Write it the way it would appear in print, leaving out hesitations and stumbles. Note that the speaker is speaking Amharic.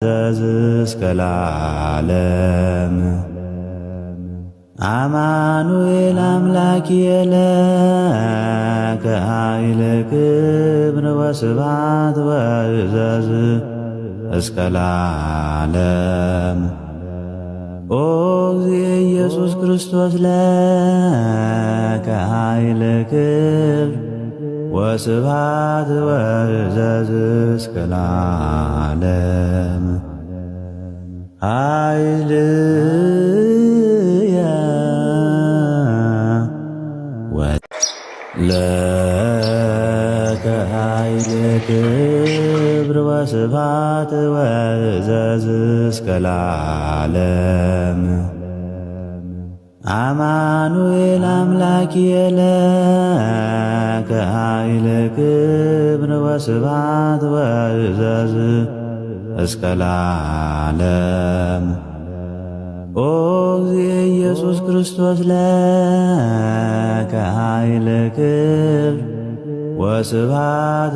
እስከ ለዓለም አማኑኤል አምላኪየለ ከኃይለ ክብር ወስብሐት ወዕዘዝ እስከ ለዓለም ኦ እግዚእ ኢየሱስ ክርስቶስ ለከ ኃይለ ክብር ወስብሐት ወዕዘዝ እስከ ለዓለም ኃይልየ ለከ ኃይለ ክብር ወስብሐት ወዕዘዝ እስከ ለዓለም አማኑኤል አምላኪየለ ከኃይለ ክብር ወስብሐት ወዕዘዝ እስከ ለዓለም ኦ እግዚእ ኢየሱስ ክርስቶስ ለከ ኃይለ ክብር ወስብሐት